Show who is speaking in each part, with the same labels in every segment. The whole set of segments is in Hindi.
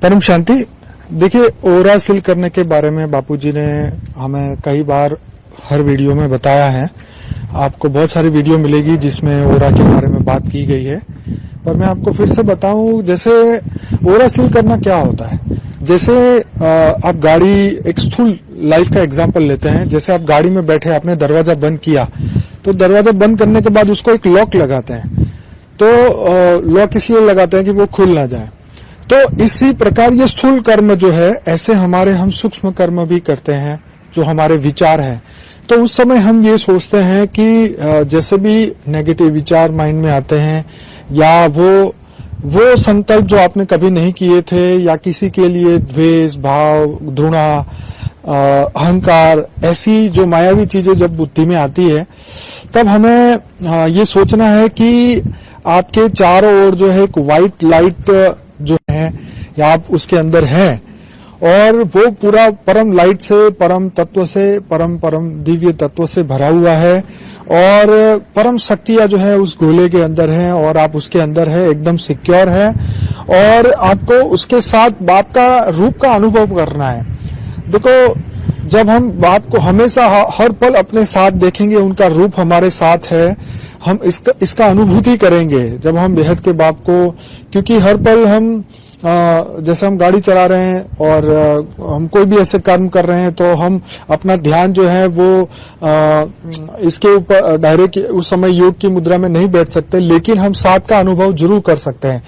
Speaker 1: परम शांति। देखिए, ओरा सील करने के बारे में बापूजी ने हमें कई बार हर वीडियो में बताया है। आपको बहुत सारी वीडियो मिलेगी जिसमें ओरा के बारे में बात की गई है, पर मैं आपको फिर से बताऊं, जैसे ओरा सील करना क्या होता है। जैसे आप गाड़ी, एक स्थूल लाइफ का एग्जांपल लेते हैं। जैसे आप गाड़ी में बैठे, आपने दरवाजा बंद किया, तो दरवाजा बंद करने के बाद उसको एक लॉक लगाते हैं। तो लॉक इसलिए लगाते हैं कि वो खुल ना जाए। तो इसी प्रकार ये स्थूल कर्म जो है, ऐसे हमारे हम सूक्ष्म कर्म भी करते हैं, जो हमारे विचार हैं। तो उस समय हम ये सोचते हैं कि जैसे भी नेगेटिव विचार माइंड में आते हैं, या वो संकल्प जो आपने कभी नहीं किए थे, या किसी के लिए द्वेष भाव, घृणा, अहंकार, ऐसी जो मायावी चीजें जब बुद्धि में आती है, तब हमें ये सोचना है कि आपके चारों ओर जो है एक व्हाइट लाइट जो है, या आप उसके अंदर हैं, और वो पूरा परम लाइट से, परम तत्व से, परम दिव्य तत्व से भरा हुआ है, और परम शक्तियां जो है उस गोले के अंदर हैं, और आप उसके अंदर है, एकदम सिक्योर है। और आपको उसके साथ बाप का रूप का अनुभव करना है। देखो, जब हम बाप को हमेशा हर पल अपने साथ देखेंगे, उनका रूप हमारे साथ है, हम इसका अनुभूति करेंगे जब हम बेहद के बाप को, क्योंकि हर पल हम जैसे हम गाड़ी चला रहे हैं और हम कोई भी ऐसे कर्म कर रहे हैं, तो हम अपना ध्यान जो है वो इसके ऊपर डायरेक्ट उस समय योग की मुद्रा में नहीं बैठ सकते, लेकिन हम साथ का अनुभव जरूर कर सकते हैं।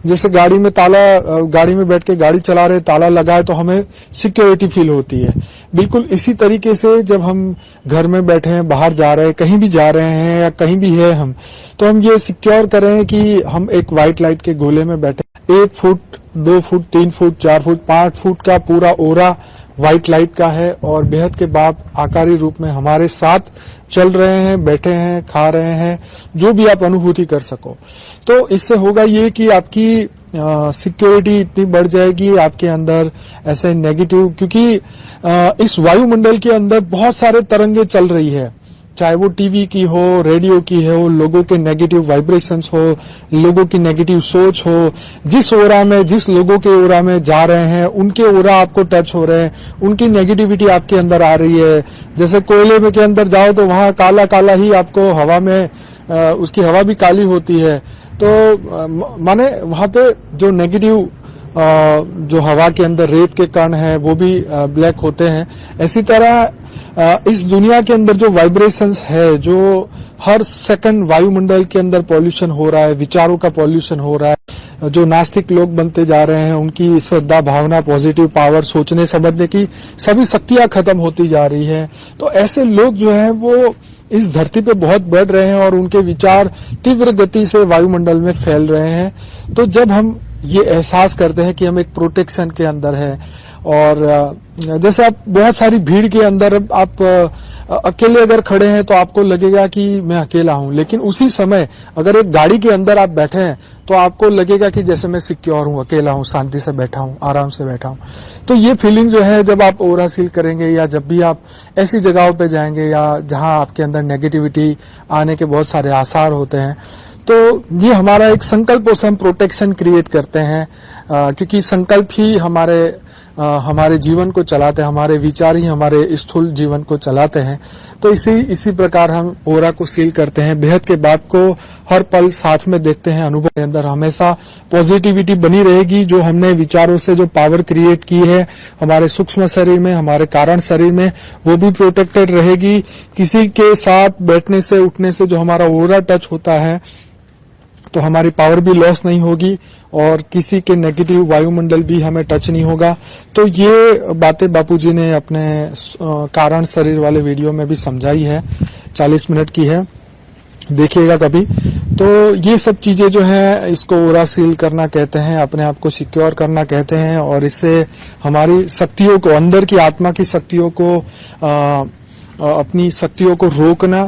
Speaker 1: जैसे गाड़ी में बैठ के गाड़ी चला रहे, ताला लगा है, तो हमें सिक्योरिटी फील होती है। बिल्कुल इसी तरीके से जब हम घर में बैठे हैं, बाहर जा रहे हैं, कहीं भी जा रहे हैं, या कहीं भी है हम, तो हम ये सिक्योर करें कि हम एक व्हाइट लाइट के गोले में बैठे। 1 foot, 2 foot, 3 foot, 4 foot, 5 foot का पूरा ओरा व्हाइट लाइट का है, और बेहद के बाप आकारी रूप में हमारे साथ चल रहे हैं, बैठे हैं, खा रहे हैं, जो भी आप अनुभूति कर सको। तो इससे होगा ये कि आपकी सिक्योरिटी इतनी बढ़ जाएगी आपके अंदर ऐसे नेगेटिव, क्योंकि इस वायुमंडल के अंदर बहुत सारे तरंगे चल रही है, चाहे वो टीवी की हो, रेडियो की हो, लोगों के नेगेटिव वाइब्रेशंस हो, लोगों की नेगेटिव सोच हो। जिस ओरा में, जिस लोगों के ओरा में जा रहे हैं, उनके ओरा आपको टच हो रहे हैं, उनकी नेगेटिविटी आपके अंदर आ रही है। जैसे कोयले में के अंदर जाओ तो वहां काला काला ही आपको हवा में, उसकी हवा भी काली होती है। तो माने वहां पे जो नेगेटिव जो हवा के अंदर रेत के कण है, वो भी ब्लैक होते हैं। इसी तरह इस दुनिया के अंदर जो वाइब्रेशंस है, जो हर सेकंड वायुमंडल के अंदर पॉल्यूशन हो रहा है, विचारों का पॉल्यूशन हो रहा है। जो नास्तिक लोग बनते जा रहे हैं, उनकी श्रद्धा, भावना, पॉजिटिव पावर, सोचने समझने की सभी शक्तियां खत्म होती जा रही है। तो ऐसे लोग जो हैं वो इस धरती पे बहुत बढ़ रहे हैं, और उनके विचार तीव्र गति से वायुमंडल में फैल रहे हैं। तो जब हम ये एहसास करते हैं कि हम एक प्रोटेक्शन के अंदर है, और जैसे आप बहुत सारी भीड़ के अंदर आप अकेले अगर खड़े हैं, तो आपको लगेगा कि मैं अकेला हूं, लेकिन उसी समय अगर एक गाड़ी के अंदर आप बैठे हैं, तो आपको लगेगा कि जैसे मैं सिक्योर हूं, अकेला हूं, शांति से बैठा हूं, आराम से बैठा हूं। तो ये फीलिंग जो है, जब आप ओरा सील करेंगे, या जब भी आप ऐसी जगहों पे जाएंगे, या जहां आपके अंदर नेगेटिविटी आने के बहुत सारे आसार होते हैं, तो ये हमारा एक संकल्प से हम प्रोटेक्शन क्रिएट करते हैं, क्योंकि संकल्प ही हमारे जीवन को चलाते हैं, हमारे विचार ही हमारे स्थूल जीवन को चलाते हैं। तो इसी प्रकार हम ओरा को सील करते हैं। बेहद के बाप को हर पल साथ में देखते हैं। अनुभव के अंदर हमेशा पॉजिटिविटी बनी रहेगी। जो हमने विचारों से जो पावर क्रिएट की है हमारे सूक्ष्म शरीर में, हमारे कारण शरीर में, वो भी प्रोटेक्टेड रहेगी। किसी के साथ बैठने से, उठने से जो हमारा ओरा टच होता है, तो हमारी पावर भी लॉस नहीं होगी, और किसी के नेगेटिव वायुमंडल भी हमें टच नहीं होगा। तो ये बातें बापूजी ने अपने कारण शरीर वाले वीडियो में भी समझाई है, 40 मिनट की है, देखिएगा कभी। तो ये सब चीजें जो है, इसको ओरा सील करना कहते हैं, अपने आप को सिक्योर करना कहते हैं, और इससे हमारी शक्तियों को, अंदर की आत्मा की शक्तियों को, अपनी शक्तियों को रोकना,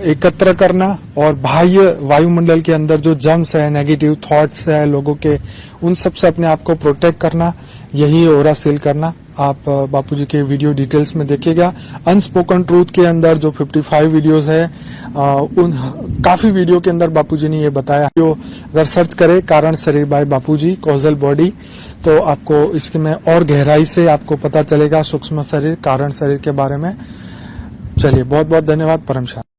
Speaker 1: एकत्र करना, और बाह्य वायुमंडल के अंदर जो जम्स है, नेगेटिव थॉट्स है लोगों के, उन सब से अपने आप को प्रोटेक्ट करना, यही ओरा सील करना। आप बापूजी के वीडियो डिटेल्स में देखिएगा। अनस्पोकन ट्रूथ के अंदर जो 55 वीडियोस है, उन काफी वीडियो के अंदर बापूजी ने ये बताया। जो अगर सर्च करे कारण शरीर बाय बापूजी, कॉजल बॉडी, तो आपको इसके में और गहराई से आपको पता चलेगा सूक्ष्म शरीर, कारण शरीर के बारे में। चलिए, बहुत बहुत धन्यवाद। परम शांति।